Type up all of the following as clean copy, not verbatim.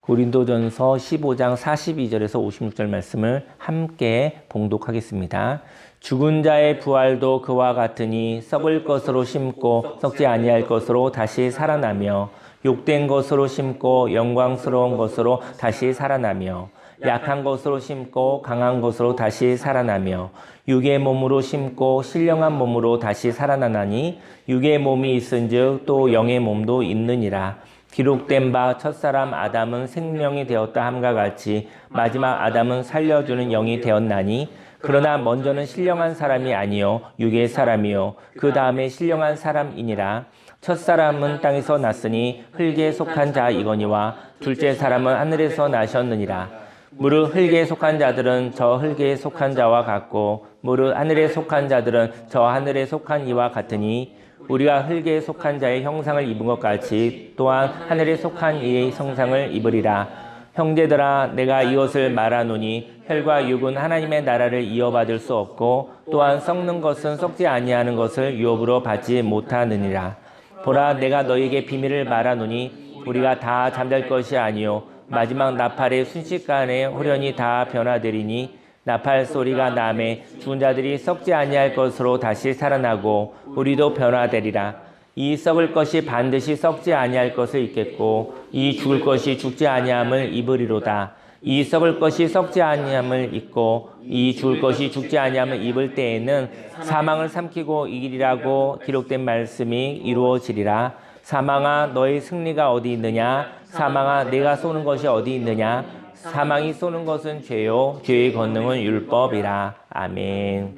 고린도전서 15장 42절에서 56절 말씀을 함께 봉독하겠습니다. 죽은 자의 부활도 그와 같으니 썩을 것으로 심고 썩지 아니할 것으로 다시 살아나며 욕된 것으로 심고 영광스러운 것으로 다시 살아나며 약한 것으로 심고 강한 것으로 다시 살아나며 육의 몸으로 심고 신령한 몸으로 다시 살아나나니 육의 몸이 있은즉 또 영의 몸도 있느니라. 기록된 바 첫사람 아담은 생명이 되었다 함과 같이 마지막 아담은 살려주는 영이 되었나니 그러나 먼저는 신령한 사람이 아니요 육의 사람이요 그 다음에 신령한 사람이니라. 첫사람은 땅에서 났으니 흙에 속한 자이거니와 둘째 사람은 하늘에서 나셨느니라. 무릇 흙에 속한 자들은 저 흙에 속한 자와 같고 무릇 하늘에 속한 자들은 저 하늘에 속한 이와 같으니 우리가 흙에 속한 자의 형상을 입은 것 같이 또한 하늘에 속한 이의 형상을 입으리라. 형제들아 내가 이것을 말하노니 혈과 육은 하나님의 나라를 이어받을 수 없고 또한 썩는 것은 썩지 아니하는 것을 유업으로 받지 못하느니라. 보라 내가 너희에게 비밀을 말하노니 우리가 다 잠잘 것이 아니요 마지막 나팔의 순식간에 호련히 다 변화되리니 나팔 소리가 나매 죽은 자들이 썩지 아니할 것으로 다시 살아나고 우리도 변화되리라. 이 썩을 것이 반드시 썩지 아니할 것을 입겠고 이 죽을 것이 죽지 아니함을 입으리로다. 이 썩을 것이 썩지 아니함을 입고 이 죽을 것이 죽지 아니함을 입을 때에는 사망을 삼키고 이기리라고 기록된 말씀이 이루어지리라. 사망아 너의 승리가 어디 있느냐? 사망아 내가 쏘는 것이 어디 있느냐? 사망이 쏘는 것은 죄요 죄의 권능은 율법이라. 아멘.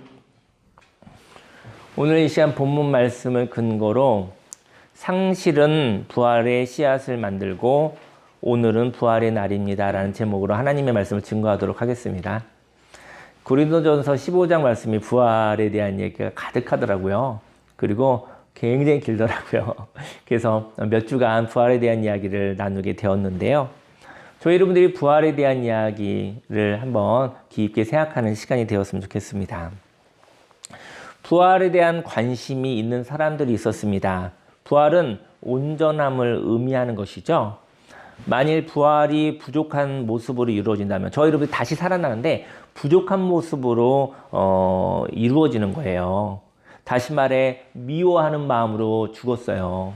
오늘 이 시간 본문 말씀을 근거로 상실은 부활의 씨앗을 만들고 오늘은 부활의 날입니다 라는 제목으로 하나님의 말씀을 증거하도록 하겠습니다. 고린도전서 15장 말씀이 부활에 대한 얘기가 가득하더라고요. 그리고 굉장히 길더라고요. 그래서 몇 주간 부활에 대한 이야기를 나누게 되었는데요. 저희 여러분들이 부활에 대한 이야기를 한번 깊게 생각하는 시간이 되었으면 좋겠습니다. 부활에 대한 관심이 있는 사람들이 있었습니다. 부활은 온전함을 의미하는 것이죠. 만일 부활이 부족한 모습으로 이루어진다면 저희 여러분들이 다시 살아나는데 부족한 모습으로 이루어지는 거예요. 다시 말해 미워하는 마음으로 죽었어요.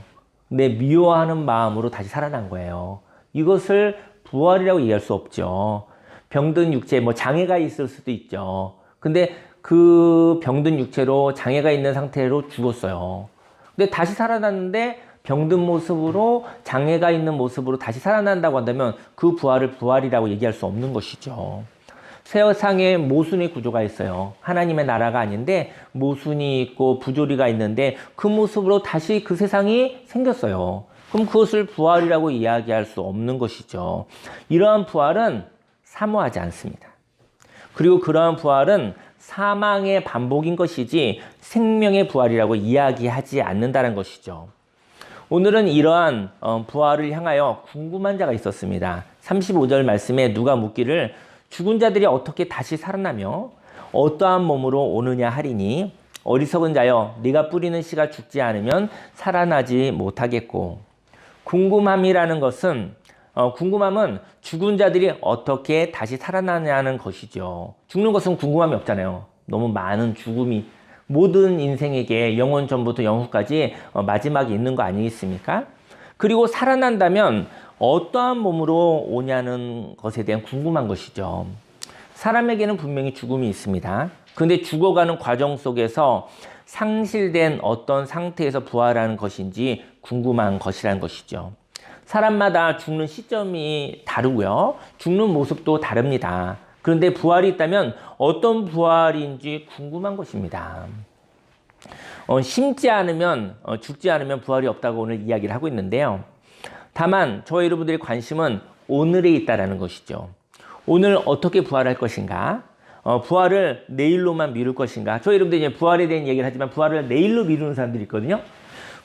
근데 미워하는 마음으로 다시 살아난 거예요. 이것을 부활이라고 얘기할 수 없죠. 병든 육체, 장애가 있을 수도 있죠. 근데 그 병든 육체로 장애가 있는 상태로 죽었어요. 근데 다시 살아났는데 병든 모습으로 장애가 있는 모습으로 다시 살아난다고 한다면 그 부활을 부활이라고 얘기할 수 없는 것이죠. 세상에 모순의 구조가 있어요. 하나님의 나라가 아닌데 모순이 있고 부조리가 있는데 그 모습으로 다시 그 세상이 생겼어요. 그럼 그것을 부활이라고 이야기할 수 없는 것이죠. 이러한 부활은 사모하지 않습니다. 그리고 그러한 부활은 사망의 반복인 것이지 생명의 부활이라고 이야기하지 않는다는 것이죠. 오늘은 이러한 부활을 향하여 궁금한 자가 있었습니다. 35절 말씀에 누가 묻기를 죽은 자들이 어떻게 다시 살아나며 어떠한 몸으로 오느냐 하리니 어리석은 자여 네가 뿌리는 씨가 죽지 않으면 살아나지 못하겠고. 궁금함이라는 것은 궁금함은 죽은 자들이 어떻게 다시 살아나냐는 것이죠. 죽는 것은 궁금함이 없잖아요. 너무 많은 죽음이 모든 인생에게 영원 전부터 영후까지 마지막이 있는 거 아니겠습니까? 그리고 살아난다면 어떠한 몸으로 오냐는 것에 대한 궁금한 것이죠. 사람에게는 분명히 죽음이 있습니다. 그런데 죽어가는 과정 속에서 상실된 어떤 상태에서 부활하는 것인지 궁금한 것이라는 것이죠. 사람마다 죽는 시점이 다르고요. 죽는 모습도 다릅니다. 그런데 부활이 있다면 어떤 부활인지 궁금한 것입니다. 심지 않으면 죽지 않으면 부활이 없다고 오늘 이야기를 하고 있는데요. 다만 저희 여러분들의 관심은 오늘에 있다라는 것이죠. 오늘 어떻게 부활할 것인가? 부활을 내일로만 미룰 것인가? 저희 여러분들이 이제 부활에 대한 얘기를 하지만 부활을 내일로 미루는 사람들이 있거든요.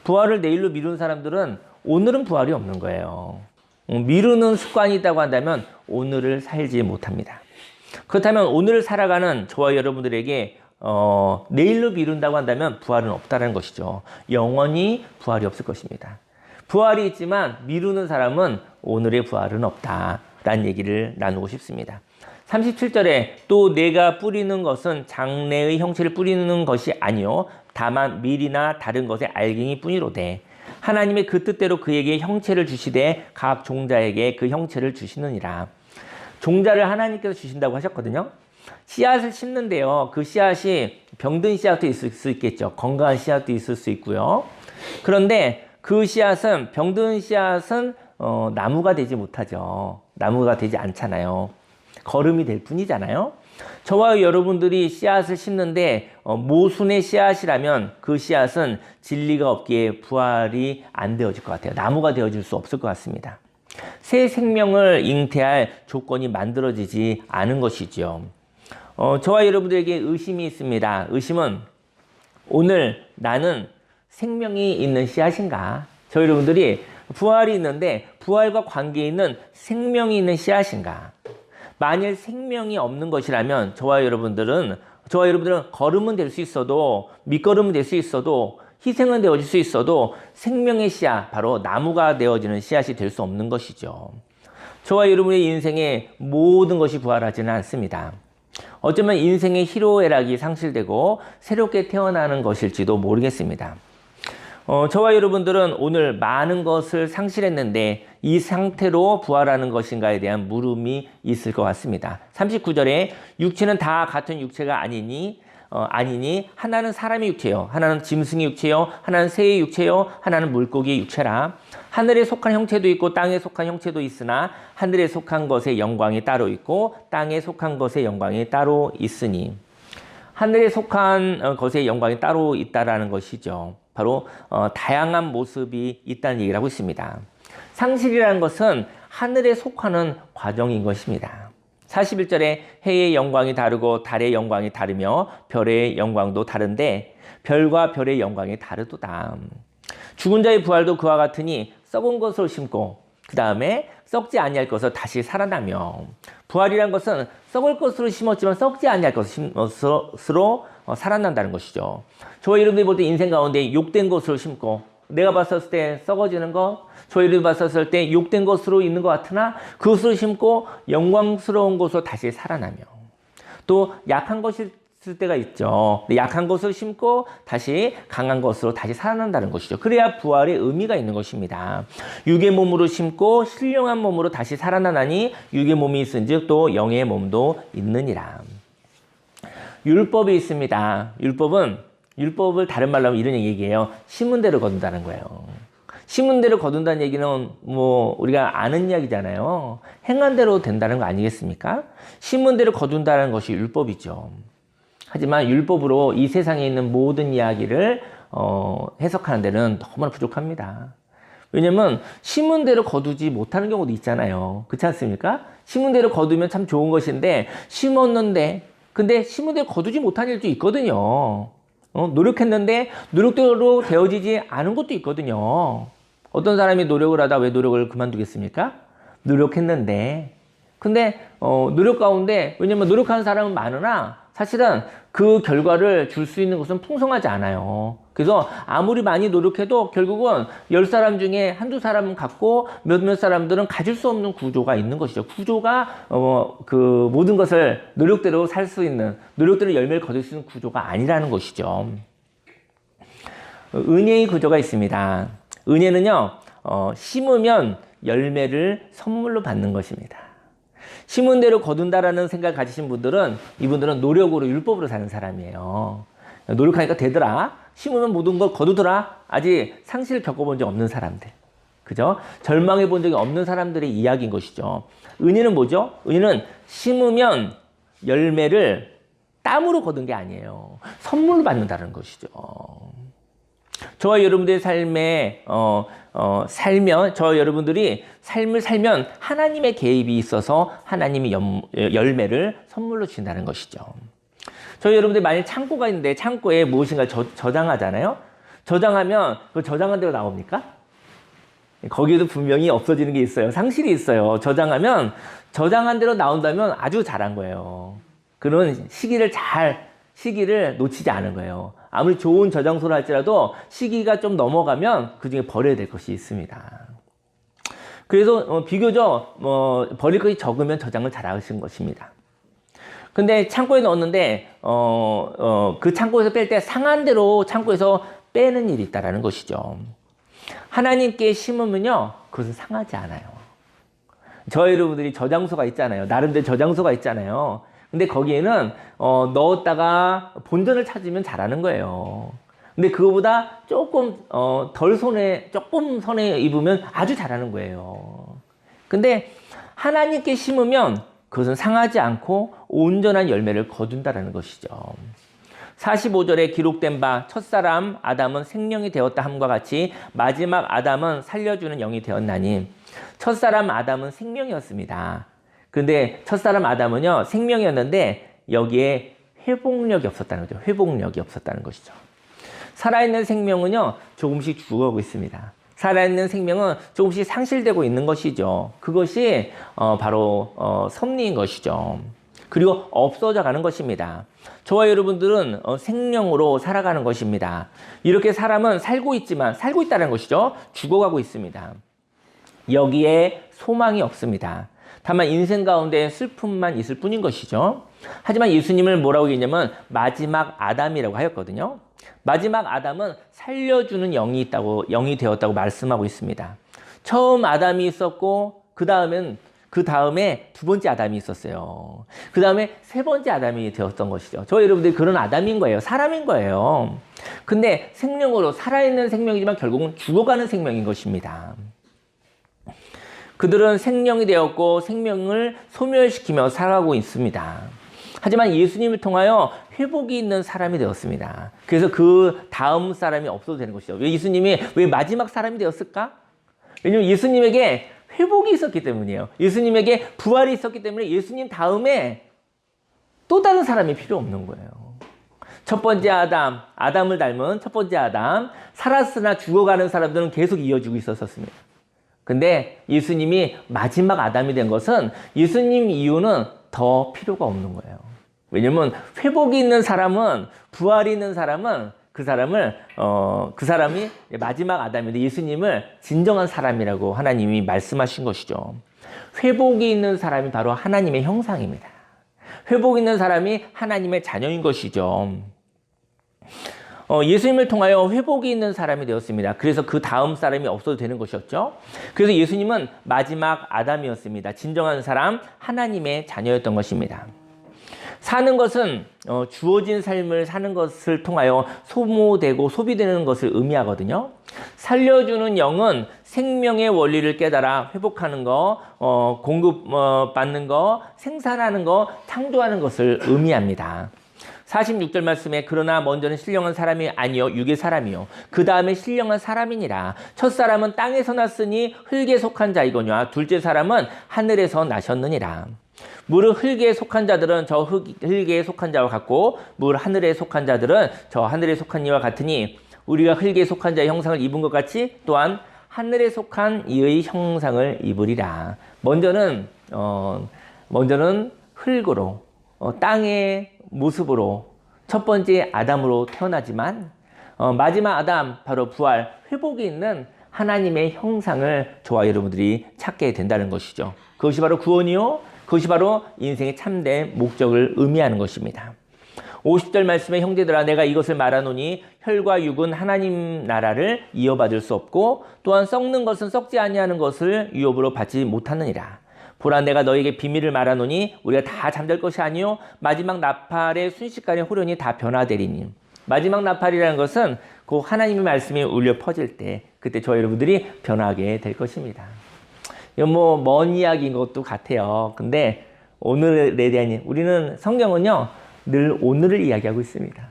부활을 내일로 미루는 사람들은 오늘은 부활이 없는 거예요. 미루는 습관이 있다고 한다면 오늘을 살지 못합니다. 그렇다면 오늘을 살아가는 저와 여러분들에게 내일로 미룬다고 한다면 부활은 없다는 것이죠. 영원히 부활이 없을 것입니다. 부활이 있지만 미루는 사람은 오늘의 부활은 없다라는 얘기를 나누고 싶습니다. 37절에 또 내가 뿌리는 것은 장래의 형체를 뿌리는 것이 아니요 다만 밀이나 다른 것의 알갱이 뿐이로되 하나님의 그 뜻대로 그에게 형체를 주시되 각 종자에게 그 형체를 주시느니라. 종자를 하나님께서 주신다고 하셨거든요. 씨앗을 심는데요. 그 씨앗이 병든 씨앗도 있을 수 있겠죠. 건강한 씨앗도 있을 수 있고요. 그런데 그 씨앗은 병든 씨앗은 나무가 되지 못하죠. 나무가 되지 않잖아요. 거름이 될 뿐이잖아요. 저와 여러분들이 씨앗을 심는데 모순의 씨앗이라면 그 씨앗은 진리가 없기에 부활이 안 되어질 것 같아요. 나무가 되어질 수 없을 것 같습니다. 새 생명을 잉태할 조건이 만들어지지 않은 것이죠. 저와 여러분들에게 의심이 있습니다. 의심은 오늘 나는 생명이 있는 씨앗인가? 저 여러분들이 부활이 있는데 부활과 관계 있는 생명이 있는 씨앗인가? 만일 생명이 없는 것이라면 저와 여러분들은 걸음은 될 수 있어도 밑걸음은 될 수 있어도 희생은 되어질 수 있어도 생명의 씨앗, 바로 나무가 되어지는 씨앗이 될 수 없는 것이죠. 저와 여러분의 인생의 모든 것이 부활하지는 않습니다. 어쩌면 인생의 희로애락이 상실되고 새롭게 태어나는 것일지도 모르겠습니다. 저와 여러분들은 오늘 많은 것을 상실했는데 이 상태로 부활하는 것인가에 대한 물음이 있을 것 같습니다. 39절에 육체는 다 같은 육체가 아니니 하나는 사람의 육체요, 하나는 짐승의 육체요, 하나는 새의 육체요, 하나는 물고기의 육체라. 하늘에 속한 형체도 있고 땅에 속한 형체도 있으나 하늘에 속한 것의 영광이 따로 있고 땅에 속한 것의 영광이 따로 있으니, 하늘에 속한 것의 영광이 따로 있다라는 것이죠. 바로 다양한 모습이 있다는 얘기를 하고 있습니다. 상실이라는 것은 하늘에 속하는 과정인 것입니다. 41절에 해의 영광이 다르고 달의 영광이 다르며 별의 영광도 다른데 별과 별의 영광이 다르도다. 죽은 자의 부활도 그와 같으니 썩은 것을 심고 그 다음에 썩지 아니할 것을 다시 살아나며, 부활이란 것은 썩을 것으로 심었지만 썩지 아니할 것으로 살아난다는 것이죠. 저와 여러분들이 볼 때 인생 가운데 욕된 것으로 심고 내가 봤었을 때 썩어지는 것, 저와 여러분이 봤었을 때 욕된 것으로 있는 것 같으나 그것을 심고 영광스러운 것으로 다시 살아나며, 또 약한 것이 있을 때가 있죠. 약한 것을 심고 다시 강한 것으로 다시 살아난다는 것이죠. 그래야 부활의 의미가 있는 것입니다. 육의 몸으로 심고 신령한 몸으로 다시 살아나나니 육의 몸이 있은즉 또 영의 몸도 있느니라. 율법이 있습니다. 율법을 다른 말로 하면 이런 얘기예요. 심은 대로 거둔다는 거예요. 심은 대로 거둔다는 얘기는 우리가 아는 이야기잖아요. 행한 대로 된다는 거 아니겠습니까? 심은 대로 거둔다는 것이 율법이죠. 하지만 율법으로 이 세상에 있는 모든 이야기를 해석하는 데는 너무나 부족합니다. 왜냐면 심은 대로 거두지 못하는 경우도 있잖아요. 그렇지 않습니까? 심은 대로 거두면 참 좋은 것인데 심었는데 근데 심은 대로 거두지 못한 일도 있거든요. 노력했는데 노력대로 되어지지 않은 것도 있거든요. 어떤 사람이 노력을 하다 왜 노력을 그만두겠습니까? 노력했는데 근데 노력 가운데, 왜냐면 노력하는 사람은 많으나 사실은 그 결과를 줄 수 있는 것은 풍성하지 않아요. 그래서 아무리 많이 노력해도 결국은 10사람 중에 한두 사람은 갖고 몇몇 사람들은 가질 수 없는 구조가 있는 것이죠. 구조가 그 모든 것을 노력대로 살 수 있는, 노력대로 열매를 거둘 수 있는 구조가 아니라는 것이죠. 은혜의 구조가 있습니다. 은혜는요, 심으면 열매를 선물로 받는 것입니다. 심은 대로 거둔다라는 생각을 가지신 분들은, 이분들은 노력으로, 율법으로 사는 사람이에요. 노력하니까 되더라. 심으면 모든 걸 거두더라. 아직 상실을 겪어본 적 없는 사람들. 그죠? 절망해 본 적이 없는 사람들의 이야기인 것이죠. 은혜는 뭐죠? 은혜는 심으면 열매를 땀으로 거둔 게 아니에요. 선물로 받는다는 것이죠. 저와 여러분들의 삶에 저와 여러분들이 삶을 살면 하나님의 개입이 있어서 하나님이 열매를 선물로 주신다는 것이죠. 저희 여러분들이 만약 창고가 있는데 창고에 무엇인가 저장하잖아요. 저장하면 그 저장한 대로 나옵니까? 거기에도 분명히 없어지는 게 있어요. 상실이 있어요. 저장하면 저장한 대로 나온다면 아주 잘한 거예요. 그런 시기를 잘 시기를 놓치지 않은 거예요. 아무리 좋은 저장소를 할지라도 시기가 좀 넘어가면 그중에 버려야 될 것이 있습니다. 그래서 비교적 버릴 것이 적으면 저장을 잘하신 것입니다. 근데 창고에 넣었는데 그 창고에서 뺄 때 상한 대로 창고에서 빼는 일이 있다라는 것이죠. 하나님께 심으면요, 그것은 상하지 않아요. 저희 여러분들이 저장소가 있잖아요. 나름대로 저장소가 있잖아요. 근데 거기에는 넣었다가 본전을 찾으면 잘하는 거예요. 근데 그거보다 조금 조금 손해 입으면 아주 잘하는 거예요. 근데 하나님께 심으면 그것은 상하지 않고 온전한 열매를 거둔다라는 것이죠. 45절에 기록된 바 첫사람 아담은 생명이 되었다 함과 같이 마지막 아담은 살려주는 영이 되었나니, 첫사람 아담은 생명이었습니다. 그런데 첫사람 아담은요, 생명이었는데 여기에 회복력이 없었다는 거죠. 회복력이 없었다는 것이죠. 살아있는 생명은요, 조금씩 죽어가고 있습니다. 살아있는 생명은 조금씩 상실되고 있는 것이죠. 그것이 바로 섭리인 것이죠. 그리고 없어져 가는 것입니다. 저와 여러분들은 생명으로 살아가는 것입니다. 이렇게 사람은 살고 있지만, 살고 있다는 것이죠. 죽어가고 있습니다. 여기에 소망이 없습니다. 다만 인생 가운데 슬픔만 있을 뿐인 것이죠. 하지만 예수님을 뭐라고 얘기했냐면 마지막 아담이라고 하였거든요. 마지막 아담은 살려주는 영이 되었다고 말씀하고 있습니다. 처음 아담이 있었고 그 다음에 두 번째 아담이 있었어요. 그 다음에 세 번째 아담이 되었던 것이죠. 저희 여러분들이 그런 아담인 거예요. 사람인 거예요. 근데 생명으로 살아있는 생명이지만 결국은 죽어가는 생명인 것입니다. 그들은 생명이 되었고 생명을 소멸시키며 살아가고 있습니다. 하지만 예수님을 통하여 회복이 있는 사람이 되었습니다. 그래서 그 다음 사람이 없어도 되는 것이죠. 왜 예수님이 왜 마지막 사람이 되었을까? 왜냐하면 예수님에게 회복이 있었기 때문이에요. 예수님에게 부활이 있었기 때문에 예수님 다음에 또 다른 사람이 필요 없는 거예요. 첫 번째 아담을 닮은 첫 번째 아담, 살았으나 죽어가는 사람들은 계속 이어지고 있었습니다. 근데 예수님이 마지막 아담이 된 것은 예수님 이후는 더 필요가 없는 거예요. 왜냐면 회복이 있는 사람은, 부활이 있는 사람은 그 사람이 마지막 아담인데 예수님을 진정한 사람이라고 하나님이 말씀하신 것이죠. 회복이 있는 사람이 바로 하나님의 형상입니다. 회복 있는 사람이 하나님의 자녀인 것이죠. 예수님을 통하여 회복이 있는 사람이 되었습니다. 그래서 그 다음 사람이 없어도 되는 것이었죠. 그래서 예수님은 마지막 아담이었습니다. 진정한 사람, 하나님의 자녀였던 것입니다. 사는 것은 주어진 삶을 사는 것을 통하여 소모되고 소비되는 것을 의미하거든요. 살려주는 영은 생명의 원리를 깨달아 회복하는 거, 공급받는 거, 생산하는 거, 창조하는 것을 의미합니다. 46절 말씀에 그러나 먼저는 신령한 사람이 아니요 육의 사람이요 그 다음에 신령한 사람이니라. 첫 사람은 땅에서 났으니 흙에 속한 자이거니와 둘째 사람은 하늘에서 나셨느니라. 물 흙에 속한 자들은 저 흙에 속한 자와 같고 물 하늘에 속한 자들은 저 하늘에 속한 이와 같으니 우리가 흙에 속한 자의 형상을 입은 것 같이 또한 하늘에 속한 이의 형상을 입으리라. 먼저는 흙으로 땅의 모습으로 첫 번째 아담으로 태어나지만 마지막 아담 바로 부활 회복이 있는 하나님의 형상을 저와 여러분들이 찾게 된다는 것이죠. 그것이 바로 구원이요, 그것이 바로 인생의 참된 목적을 의미하는 것입니다. 50절 말씀에 형제들아 내가 이것을 말하노니 혈과 육은 하나님 나라를 이어받을 수 없고 또한 썩는 것은 썩지 아니하는 것을 유업으로 받지 못하느니라. 보라 내가 너에게 비밀을 말하노니 우리가 다 잠들 것이 아니요 마지막 나팔의 순식간에 호련히 다 변화되리니. 마지막 나팔이라는 것은 그 하나님의 말씀이 울려 퍼질 때 그때 저희 여러분들이 변하게 될 것입니다. 이건 먼 이야기인 것도 같아요. 근데 오늘에 대한 우리는 성경은요 늘 오늘을 이야기하고 있습니다.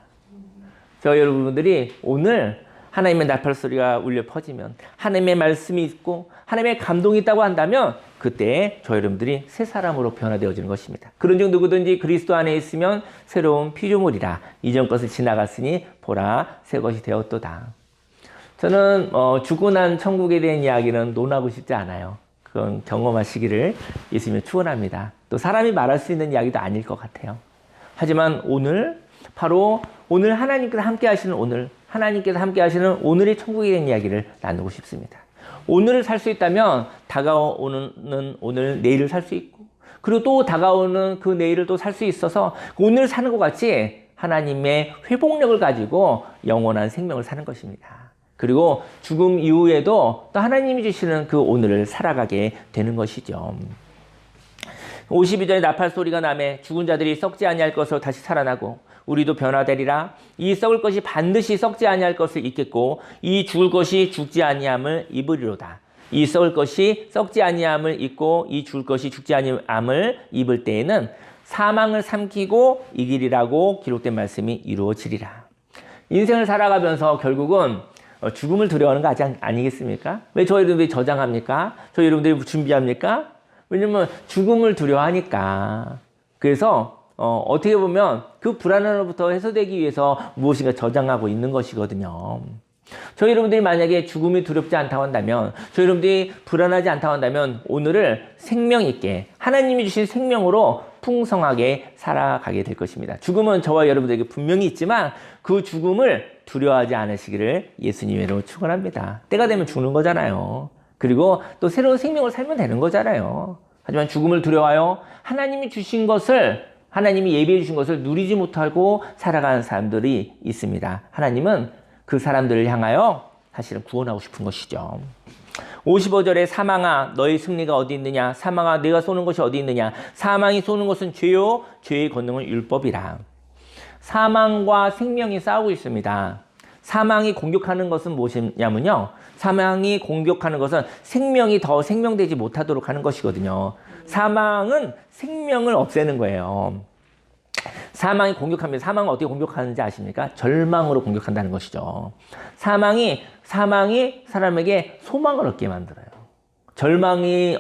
저희 여러분들이 오늘 하나님의 나팔 소리가 울려 퍼지면 하나님의 말씀이 있고 하나님의 감동이 있다고 한다면 그때 저희 여러분들이 새 사람으로 변화되어지는 것입니다. 그런즉 누구든지 그리스도 안에 있으면 새로운 피조물이라. 이전 것을 지나갔으니 보라 새 것이 되었도다. 저는 죽고 난 천국에 대한 이야기는 논하고 싶지 않아요. 그건 경험하시기를 예수님이 축원합니다. 또 사람이 말할 수 있는 이야기도 아닐 것 같아요. 하지만 오늘 바로 오늘 하나님께서 함께 하시는 오늘, 하나님께서 함께 하시는 오늘의 천국에 대한 이야기를 나누고 싶습니다. 오늘을 살 수 있다면 다가오는 오늘, 내일을 살 수 있고, 그리고 또 다가오는 그 내일을 또 살 수 있어서 오늘 사는 것 같이 하나님의 회복력을 가지고 영원한 생명을 사는 것입니다. 그리고 죽음 이후에도 또 하나님이 주시는 그 오늘을 살아가게 되는 것이죠. 52절에 나팔 소리가 나매 죽은 자들이 썩지 아니할 것으로 다시 살아나고 우리도 변화되리라. 이 썩을 것이 반드시 썩지 아니할 것을 입겠고 이 죽을 것이 죽지 아니함을 입으리로다. 이 썩을 것이 썩지 아니함을 입고 이 죽을 것이 죽지 아니함을 입을 때에는 사망을 삼키고 이기리라고 기록된 말씀이 이루어지리라. 인생을 살아가면서 결국은 죽음을 두려워하는 거 아니겠습니까? 왜 저희 여러분들이 저장합니까? 저희 여러분들이 준비합니까? 왜냐면 죽음을 두려워하니까. 그래서 어떻게 보면 그 불안함으로부터 해소되기 위해서 무엇인가 저장하고 있는 것이거든요. 저희 여러분들이 만약에 죽음이 두렵지 않다고 한다면, 저희 여러분들이 불안하지 않다고 한다면 오늘을 생명 있게 하나님이 주신 생명으로 풍성하게 살아가게 될 것입니다. 죽음은 저와 여러분들에게 분명히 있지만 그 죽음을 두려워하지 않으시기를 예수님으로 축원합니다. 때가 되면 죽는 거잖아요. 그리고 또 새로운 생명을 살면 되는 거잖아요. 하지만 죽음을 두려워하여 하나님이 주신 것을, 하나님이 예비해 주신 것을 누리지 못하고 살아가는 사람들이 있습니다. 하나님은 그 사람들을 향하여 사실은 구원하고 싶은 것이죠. 55절에 사망아 너의 승리가 어디 있느냐, 사망아 내가 쏘는 것이 어디 있느냐, 사망이 쏘는 것은 죄요 죄의 권능은 율법이라. 사망과 생명이 싸우고 있습니다. 사망이 공격하는 것은 무엇이냐면요, 사망이 공격하는 것은 생명이 더 생명되지 못하도록 하는 것이거든요. 사망은 생명을 없애는 거예요. 사망이 공격합니다. 사망은 어떻게 공격하는지 아십니까? 절망으로 공격한다는 것이죠. 사망이 사람에게 소망을 얻게 만들어요. 절망이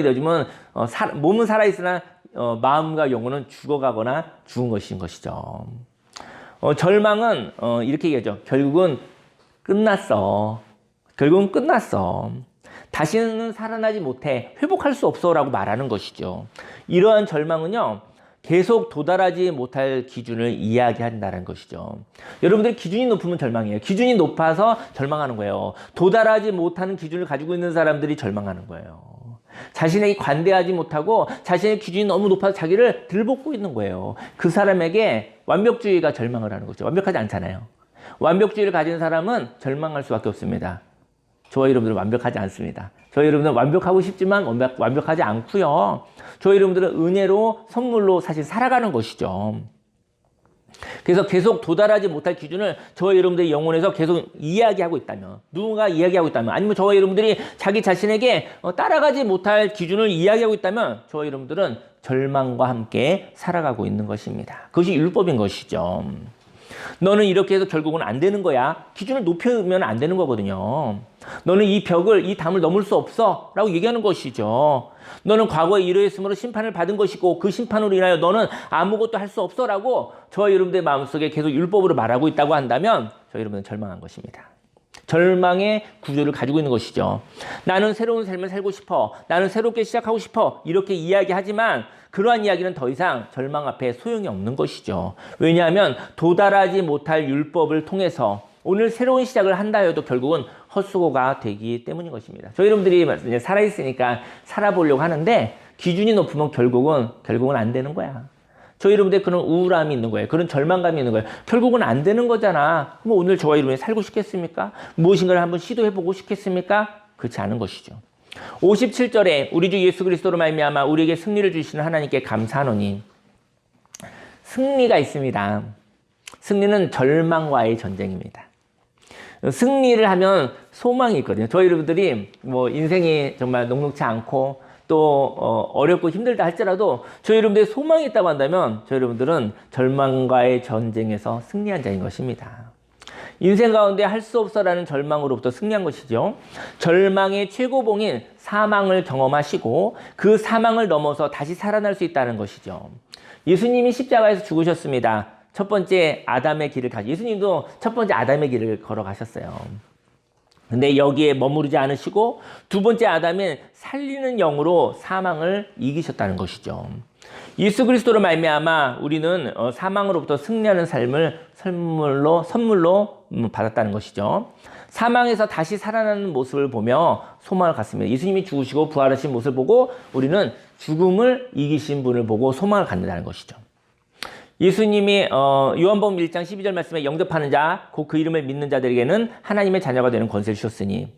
되어지면 몸은 살아있으나 마음과 영혼은 죽어가거나 죽은 것인 것이죠. 절망은 이렇게 얘기하죠. 결국은 끝났어. 다시는 살아나지 못해. 회복할 수 없어 라고 말하는 것이죠. 이러한 절망은요, 계속 도달하지 못할 기준을 이야기한다는 것이죠. 여러분들 기준이 높으면 절망이에요. 기준이 높아서 절망하는 거예요. 도달하지 못하는 기준을 가지고 있는 사람들이 절망하는 거예요. 자신에게 관대하지 못하고 자신의 기준이 너무 높아서 자기를 들볶고 있는 거예요. 그 사람에게 완벽주의가 절망을 하는 거죠. 완벽하지 않잖아요. 완벽주의를 가진 사람은 절망할 수밖에 없습니다. 저와 여러분들은 완벽하지 않습니다. 저희 여러분들은 완벽하고 싶지만 완벽하지 않고요. 저희 여러분들은 은혜로 선물로 사실 살아가는 것이죠. 그래서 계속 도달하지 못할 기준을 저와 여러분들의 영혼에서 계속 이야기하고 있다면, 누군가 이야기하고 있다면, 아니면 저와 여러분들이 자기 자신에게 따라가지 못할 기준을 이야기하고 있다면 저와 여러분들은 절망과 함께 살아가고 있는 것입니다. 그것이 율법인 것이죠. 너는 이렇게 해서 결국은 안 되는 거야. 기준을 높이면 안 되는 거거든요. 너는 이 담을 넘을 수 없어 라고 얘기하는 것이죠. 너는 과거에 이러했으므로 심판을 받은 것이고 그 심판으로 인하여 너는 아무것도 할 수 없어 라고 저와 여러분들의 마음속에 계속 율법으로 말하고 있다고 한다면 저희 여러분은 절망한 것입니다. 절망의 구조를 가지고 있는 것이죠. 나는 새로운 삶을 살고 싶어. 나는 새롭게 시작하고 싶어. 이렇게 이야기하지만 그러한 이야기는 더 이상 절망 앞에 소용이 없는 것이죠. 왜냐하면 도달하지 못할 율법을 통해서 오늘 새로운 시작을 한다 해도 결국은 헛수고가 되기 때문인 것입니다. 저희 여러분들이 살아있으니까 살아보려고 하는데 기준이 높으면 결국은 안 되는 거야. 저희 여러분들 그런 우울함이 있는 거예요. 그런 절망감이 있는 거예요. 결국은 안 되는 거잖아. 그럼 오늘 저와 여러분이 살고 싶겠습니까? 무엇인가를 한번 시도해보고 싶겠습니까? 그렇지 않은 것이죠. 57절에 우리 주 예수 그리스도로 말미암아 우리에게 승리를 주시는 하나님께 감사하노니. 승리가 있습니다. 승리는 절망과의 전쟁입니다. 승리를 하면 소망이 있거든요. 저희 여러분들이 인생이 정말 녹록지 않고 또 어렵고 힘들다 할지라도 저희 여러분들이 소망이 있다고 한다면 저희 여러분들은 절망과의 전쟁에서 승리한 자인 것입니다. 인생 가운데 할 수 없어라는 절망으로부터 승리한 것이죠. 절망의 최고봉인 사망을 경험하시고 그 사망을 넘어서 다시 살아날 수 있다는 것이죠. 예수님이 십자가에서 죽으셨습니다. 첫 번째 아담의 길을 예수님도 첫 번째 아담의 길을 걸어가셨어요. 근데 여기에 머무르지 않으시고 두 번째 아담은 살리는 영으로 사망을 이기셨다는 것이죠. 예수 그리스도로 말미암아 우리는 사망으로부터 승리하는 삶을 선물로 받았다는 것이죠. 사망에서 다시 살아나는 모습을 보며 소망을 갖습니다. 예수님이 죽으시고 부활하신 모습을 보고 우리는 죽음을 이기신 분을 보고 소망을 갖는다는 것이죠. 예수님이 요한복음 1장 12절 말씀에 영접하는 자, 곧 그 이름을 믿는 자들에게는 하나님의 자녀가 되는 권세를 주셨으니,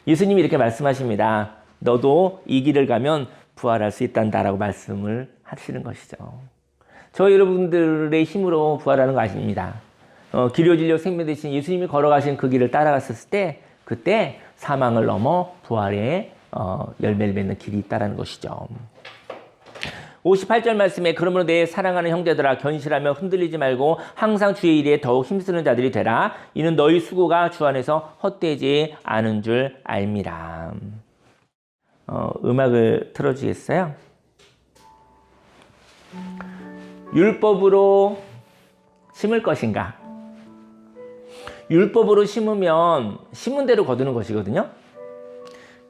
예수님이 이렇게 말씀하십니다. 너도 이 길을 가면 부활할 수 있단다라고 말씀을 하시는 것이죠. 저 여러분들의 힘으로 부활하는 거 아닙니다. 기료 진료 생명 되신 예수님이 걸어가신 그 길을 따라갔을 때 그때 사망을 넘어 부활의 열매를 맺는 길이 있다는 것이죠. 58절 말씀에 그러므로 내 사랑하는 형제들아 견실하며 흔들리지 말고 항상 주의 일에 더욱 힘쓰는 자들이 되라. 이는 너희 수고가 주 안에서 헛되지 않은 줄 알미라. 음악을 틀어주겠어요? 율법으로 심을 것인가? 율법으로 심으면 심은 대로 거두는 것이거든요.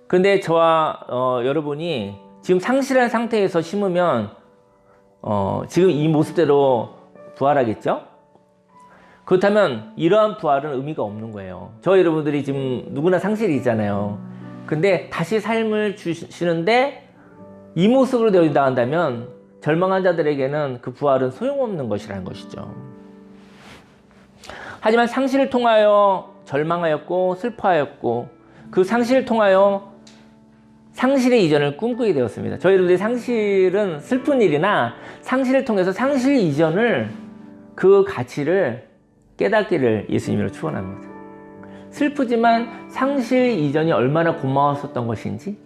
그런데 저와 여러분이 지금 상실한 상태에서 심으면 지금 이 모습대로 부활하겠죠? 그렇다면 이러한 부활은 의미가 없는 거예요. 저 여러분들이 지금 누구나 상실이 있잖아요. 근데 다시 삶을 주시는데 이 모습으로 되어진다 한다면 절망한 자들에게는 그 부활은 소용없는 것이라는 것이죠. 하지만 상실을 통하여 절망하였고 슬퍼하였고 그 상실을 통하여 상실의 이전을 꿈꾸게 되었습니다. 저희 여러분들이 상실은 슬픈 일이나 상실을 통해서 상실 이전을 그 가치를 깨닫기를 예수님으로 축원합니다. 슬프지만 상실 이전이 얼마나 고마웠었던 것인지,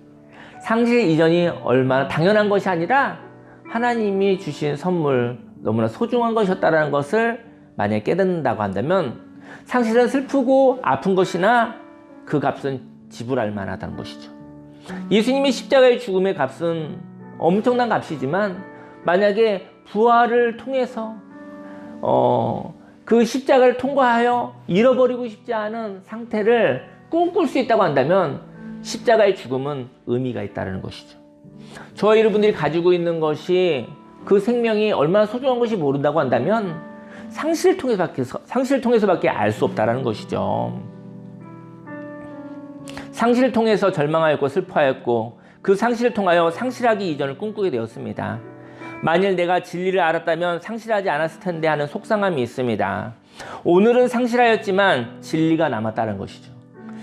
상실 이전이 얼마나 당연한 것이 아니라 하나님이 주신 선물 너무나 소중한 것이었다는 것을 만약에 깨닫는다고 한다면 상실은 슬프고 아픈 것이나 그 값은 지불할 만하다는 것이죠. 예수님이 십자가의 죽음의 값은 엄청난 값이지만 만약에 부활을 통해서 그 십자가를 통과하여 잃어버리고 싶지 않은 상태를 꿈꿀 수 있다고 한다면 십자가의 죽음은 의미가 있다는 것이죠. 저와 여러분들이 가지고 있는 것이 그 생명이 얼마나 소중한 것이 모른다고 한다면 상실을 통해서밖에 알 수 없다는 것이죠. 상실을 통해서 절망하였고 슬퍼하였고 그 상실을 통하여 상실하기 이전을 꿈꾸게 되었습니다. 만일 내가 진리를 알았다면 상실하지 않았을 텐데 하는 속상함이 있습니다. 오늘은 상실하였지만 진리가 남았다는 것이죠.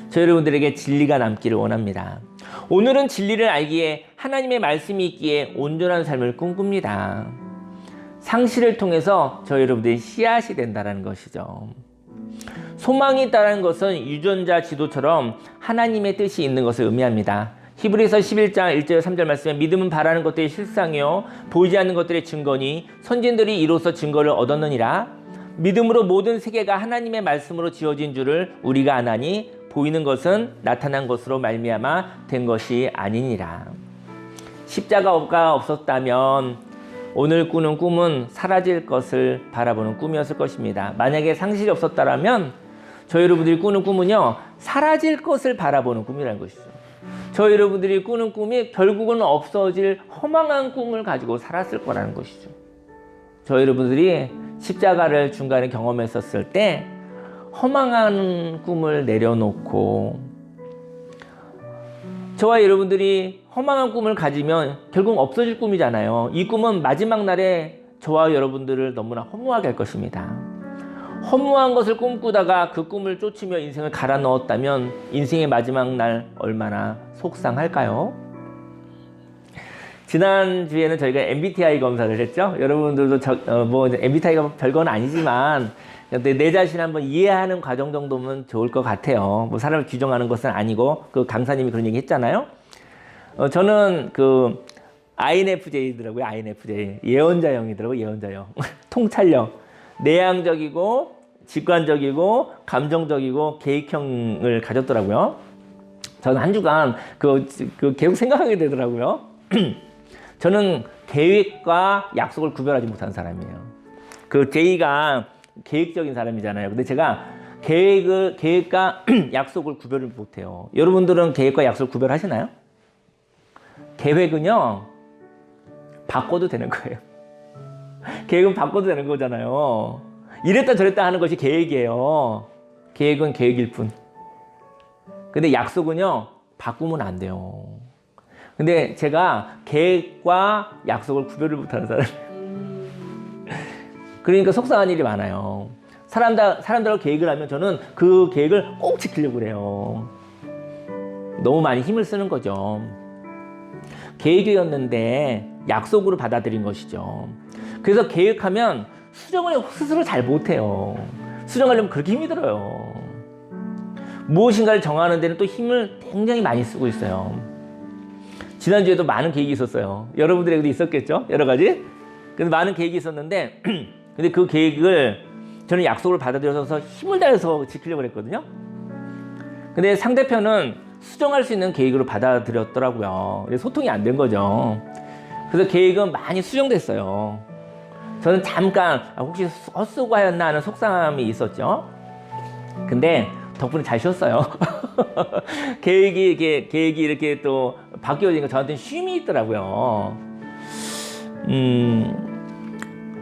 저 여러분들에게 진리가 남기를 원합니다. 오늘은 진리를 알기에 하나님의 말씀이 있기에 온전한 삶을 꿈꿉니다. 상실을 통해서 저 여러분들이 씨앗이 된다는 것이죠. 소망이 있다는 것은 유전자 지도처럼 하나님의 뜻이 있는 것을 의미합니다. 히브리서 11장 1절 3절 말씀에 믿음은 바라는 것들의 실상이요 보이지 않는 것들의 증거니 선진들이 이로써 증거를 얻었느니라. 믿음으로 모든 세계가 하나님의 말씀으로 지어진 줄을 우리가 아나니 보이는 것은 나타난 것으로 말미암아 된 것이 아니니라. 십자가가 없었다면 오늘 꾸는 꿈은 사라질 것을 바라보는 꿈이었을 것입니다. 만약에 상실이 없었다면 저 여러분들이 꾸는 꿈은요 사라질 것을 바라보는 꿈이라는 것이죠. 저 여러분들이 꾸는 꿈이 결국은 없어질 허망한 꿈을 가지고 살았을 거라는 것이죠. 저 여러분들이 십자가를 중간에 경험했었을 때 허망한 꿈을 내려놓고 저와 여러분들이 허망한 꿈을 가지면 결국 없어질 꿈이잖아요. 이 꿈은 마지막 날에 저와 여러분들을 너무나 허무하게 할 것입니다. 허무한 것을 꿈꾸다가 그 꿈을 쫓으며 인생을 갈아 넣었다면 인생의 마지막 날 얼마나 속상할까요? 지난주에는 저희가 MBTI 검사를 했죠. 여러분들도 MBTI가 별건 아니지만 내 자신을 한번 이해하는 과정 정도면 좋을 것 같아요. 뭐 사람을 규정하는 것은 아니고 그 강사님이 그런 얘기 했잖아요. 저는 그 INFJ더라고요. INFJ 예언자형이더라고요. 예언자형 통찰력 내향적이고 직관적이고 감정적이고 계획형을 가졌더라고요. 저는 한 주간 계속 생각하게 되더라고요. 저는 계획과 약속을 구별하지 못하는 사람이에요. 그 J가 계획적인 사람이잖아요. 근데 제가 계획과 약속을 구별을 못해요. 여러분들은 계획과 약속을 구별하시나요? 계획은요, 바꿔도 되는 거예요. 계획은 바꿔도 되는 거잖아요. 이랬다 저랬다 하는 것이 계획이에요. 계획은 계획일 뿐. 근데 약속은요, 바꾸면 안 돼요. 근데 제가 계획과 약속을 구별을 못하는 사람이에요. 그러니까 속상한 일이 많아요. 사람들하고 계획을 하면 저는 그 계획을 꼭 지키려고 그래요. 너무 많이 힘을 쓰는 거죠. 계획이었는데 약속으로 받아들인 것이죠. 그래서 계획하면 수정을 스스로 잘 못해요. 수정하려면 그렇게 힘이 들어요. 무엇인가를 정하는 데는 또 힘을 굉장히 많이 쓰고 있어요. 지난주에도 많은 계획이 있었어요. 여러분들에게도 있었겠죠? 여러 가지. 근데 많은 계획이 있었는데 근데 그 계획을 저는 약속을 받아들여서 힘을 다해서 지키려고 했거든요. 근데 상대편은 수정할 수 있는 계획으로 받아들였더라고요. 소통이 안 된 거죠. 그래서 계획은 많이 수정됐어요. 저는 잠깐 혹시 헛수고 하였나 하는 속상함이 있었죠. 근데 덕분에 잘 쉬었어요. 계획이 이렇게 또 바뀌어지니까 저한테는 쉼이 있더라고요.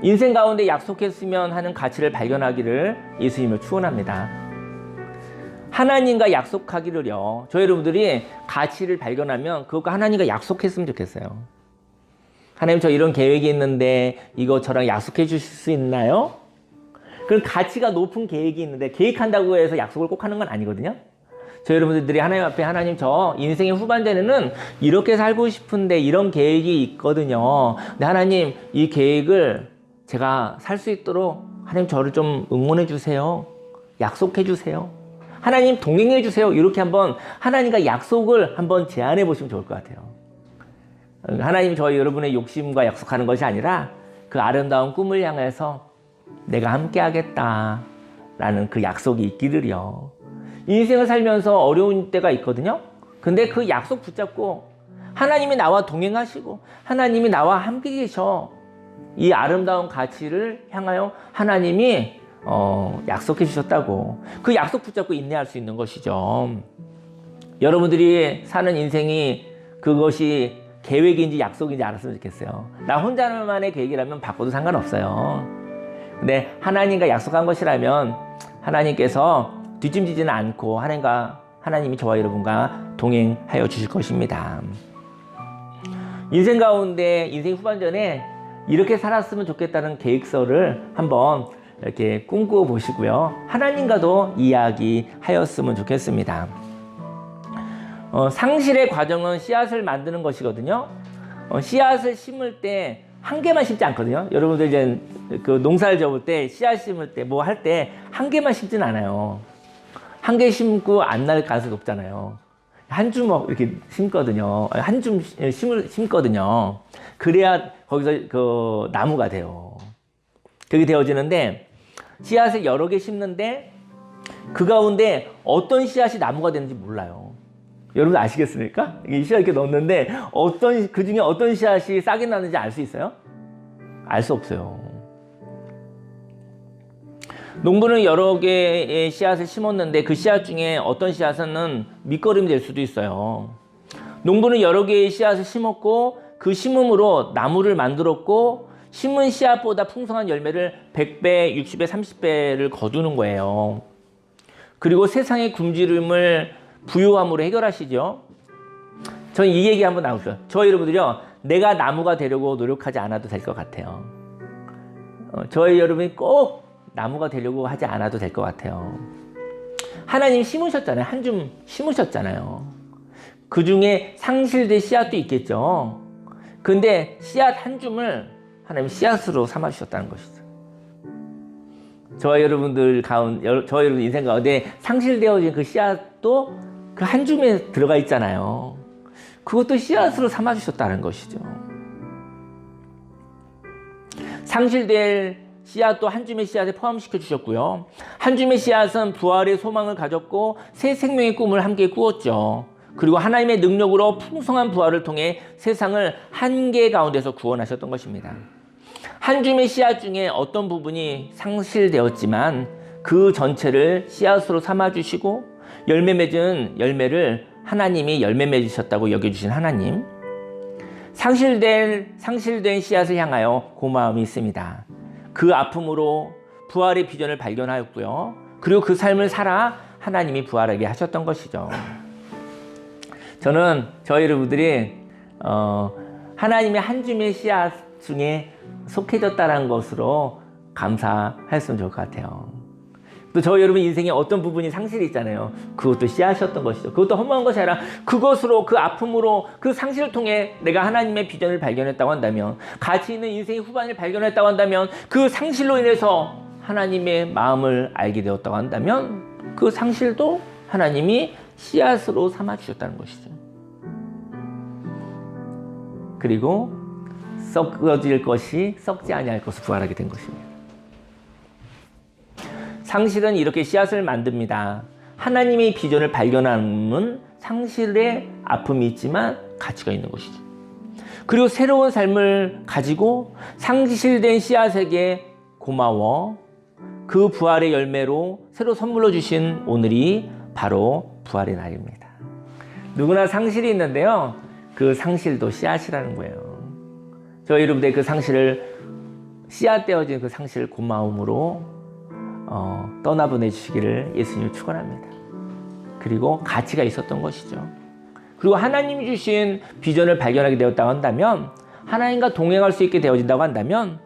인생 가운데 약속했으면 하는 가치를 발견하기를 예수님을 축원합니다. 하나님과 약속하기를요. 저희 여러분들이 가치를 발견하면 그것과 하나님과 약속했으면 좋겠어요. 하나님, 저 이런 계획이 있는데 이거 저랑 약속해 주실 수 있나요? 그런 가치가 높은 계획이 있는데 계획한다고 해서 약속을 꼭 하는 건 아니거든요. 저희 여러분들이 하나님 앞에 하나님, 저 인생의 후반전에는 이렇게 살고 싶은데 이런 계획이 있거든요. 근데 하나님, 이 계획을 제가 살 수 있도록 하나님 저를 좀 응원해 주세요. 약속해 주세요. 하나님 동행해 주세요. 이렇게 한번 하나님과 약속을 한번 제안해 보시면 좋을 것 같아요. 하나님, 저희 여러분의 욕심과 약속하는 것이 아니라 그 아름다운 꿈을 향해서 내가 함께 하겠다라는 그 약속이 있기를요. 인생을 살면서 어려운 때가 있거든요. 근데 그 약속 붙잡고 하나님이 나와 동행하시고 하나님이 나와 함께 계셔. 이 아름다운 가치를 향하여 하나님이 약속해 주셨다고. 그 약속 붙잡고 인내할 수 있는 것이죠. 여러분들이 사는 인생이 그것이 계획인지 약속인지 알았으면 좋겠어요. 나 혼자만의 계획이라면 바꿔도 상관없어요. 근데 하나님과 약속한 것이라면 하나님께서 뒤짐지지는 않고 하나님이 저와 여러분과 동행하여 주실 것입니다. 인생 가운데 인생 후반전에 이렇게 살았으면 좋겠다는 계획서를 한번 이렇게 꿈꾸어 보시고요. 하나님과도 이야기하였으면 좋겠습니다. 상실의 과정은 씨앗을 만드는 것이거든요. 씨앗을 심을 때 한 개만 심지 않거든요. 여러분들 이제 그 농사를 접을 때 씨앗 심을 때 뭐 할 때 한 개만 심진 않아요. 한 개 심고 안 날 가능성이 높잖아요. 한 주먹 이렇게 심거든요. 한 줌 심거든요. 그래야 거기서 그 나무가 돼요. 그게 되어지는데 씨앗을 여러 개 심는데 그 가운데 어떤 씨앗이 나무가 되는지 몰라요. 여러분 아시겠습니까? 이 씨앗 이렇게 넣었는데 그 중에 어떤 씨앗이 싹이 나는지 알 수 있어요? 알 수 없어요. 농부는 여러 개의 씨앗을 심었는데 그 씨앗 중에 어떤 씨앗은 밑거름이 될 수도 있어요. 농부는 여러 개의 씨앗을 심었고 그 심음으로 나무를 만들었고 심은 씨앗보다 풍성한 열매를 100배, 60배, 30배를 거두는 거예요. 그리고 세상의 굶주림을 부유함으로 해결하시죠. 저는 이 얘기 한번 나올게요. 저희 여러분들이요, 내가 나무가 되려고 노력하지 않아도 될 것 같아요. 저희 여러분이 꼭 나무가 되려고 하지 않아도 될 것 같아요. 하나님 심으셨잖아요. 한 줌 심으셨잖아요. 그 중에 상실된 씨앗도 있겠죠. 근데 씨앗 한 줌을 하나님 씨앗으로 삼아주셨다는 것이죠. 저희 여러분들 인생 가운데 상실되어진 그 씨앗도 그 한 줌에 들어가 있잖아요. 그것도 씨앗으로 삼아주셨다는 것이죠. 상실될 씨앗도 한 줌의 씨앗에 포함시켜 주셨고요. 한 줌의 씨앗은 부활의 소망을 가졌고 새 생명의 꿈을 함께 꾸었죠. 그리고 하나님의 능력으로 풍성한 부활을 통해 세상을 한계 가운데서 구원하셨던 것입니다. 한 줌의 씨앗 중에 어떤 부분이 상실되었지만 그 전체를 씨앗으로 삼아주시고 열매 맺은 열매를 하나님이 열매 맺으셨다고 여겨주신 하나님, 상실된 씨앗을 향하여 고마움이 있습니다. 그 아픔으로 부활의 비전을 발견하였고요. 그리고 그 삶을 살아 하나님이 부활하게 하셨던 것이죠. 저는 저희 여러분들이 하나님의 한 줌의 씨앗 중에 속해졌다는 것으로 감사했으면 좋을 것 같아요. 또 저희 여러분 인생에 어떤 부분이 상실이 있잖아요. 그것도 씨앗이었던 것이죠. 그것도 허무한 것이 아니라 그것으로, 그 아픔으로, 그 상실을 통해 내가 하나님의 비전을 발견했다고 한다면, 가치 있는 인생의 후반을 발견했다고 한다면, 그 상실로 인해서 하나님의 마음을 알게 되었다고 한다면, 그 상실도 하나님이 씨앗으로 삼아주셨다는 것이죠. 그리고 썩어질 것이 썩지 아니할 것을 부활하게 된 것입니다. 상실은 이렇게 씨앗을 만듭니다. 하나님의 비전을 발견하는 상실의 아픔이 있지만 가치가 있는 것이죠. 그리고 새로운 삶을 가지고 상실된 씨앗에게 고마워 그 부활의 열매로 새로 선물로 주신 오늘이 바로 부활의 날입니다. 누구나 상실이 있는데요. 그 상실도 씨앗이라는 거예요. 저희 여러분들의 그 상실을, 씨앗 되어진 그 상실을 고마움으로 떠나보내 주시기를 예수님을 축원합니다. 그리고 가치가 있었던 것이죠. 그리고 하나님이 주신 비전을 발견하게 되었다고 한다면, 하나님과 동행할 수 있게 되어진다고 한다면,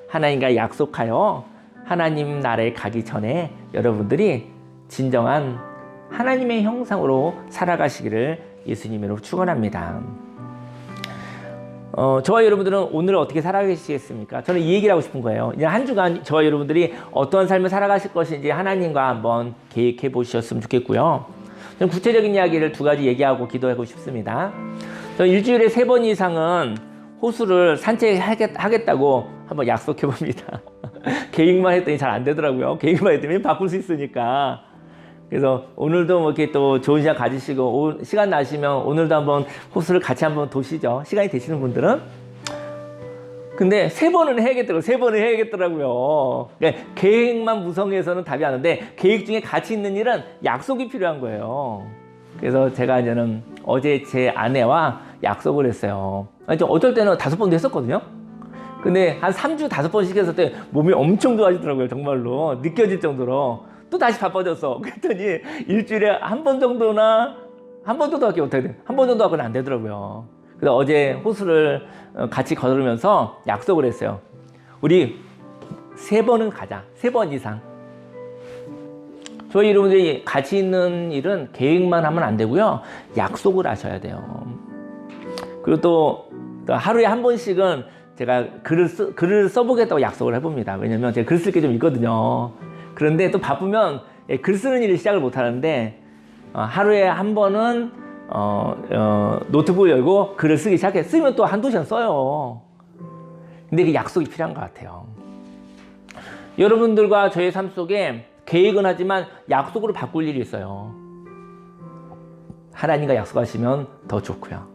하나님과 약속하여 하나님 나라에 가기 전에 여러분들이 진정한 하나님의 형상으로 살아가시기를 예수님으로 축원합니다. 저와 여러분들은 오늘 어떻게 살아가시겠습니까? 저는 이 얘기를 하고 싶은 거예요. 이제 한 주간 저와 여러분들이 어떤 삶을 살아가실 것인지 하나님과 한번 계획해 보셨으면 좋겠고요. 저는 구체적인 이야기를 두 가지 얘기하고 기도하고 싶습니다. 저는 일주일에 3번 이상은 호수를 산책하겠다고 한번 약속해 봅니다. 계획만 했더니 잘 안 되더라고요. 계획만 했더니 바꿀 수 있으니까. 그래서 오늘도 뭐 이렇게 또 좋은 시간 가지시고 시간 나시면 오늘도 한번 호수를 같이 한번 도시죠. 시간이 되시는 분들은. 근데 3번은 해야겠더라고요. 3번은 해야겠더라고요. 그러니까 계획만 무성해서는 답이 안 오는데 계획 중에 가치 있는 일은 약속이 필요한 거예요. 그래서 제가 이제는 어제 제 아내와 약속을 했어요. 아니, 어떨 때는 5번도 했었거든요. 근데 한 3주 5번씩 했을 때 몸이 엄청 좋아지더라고요. 정말로 느껴질 정도로. 또 다시 바빠졌어. 그랬더니 일주일에 한 번 정도나, 한 번 정도밖에 못하거든요. 한 번 정도 하고는 안 되더라고요. 그래서 어제 호수를 같이 걸으면서 약속을 했어요. 우리 3번은 가자. 3번 이상. 저희 여러분들이 가치 있는 일은 계획만 하면 안 되고요. 약속을 하셔야 돼요. 그리고 또 하루에 한 번씩은 제가 글을 써보겠다고 약속을 해봅니다. 왜냐면 제가 글 쓸 게 좀 있거든요. 그런데 또 바쁘면 글 쓰는 일을 시작을 못 하는데, 하루에 한 번은 노트북을 열고 글을 쓰기 시작해. 쓰면 또 한두 시간 써요. 근데 그 약속이 필요한 것 같아요. 여러분들과 저의 삶 속에 계획은 하지만 약속으로 바꿀 일이 있어요. 하나님과 약속하시면 더 좋고요.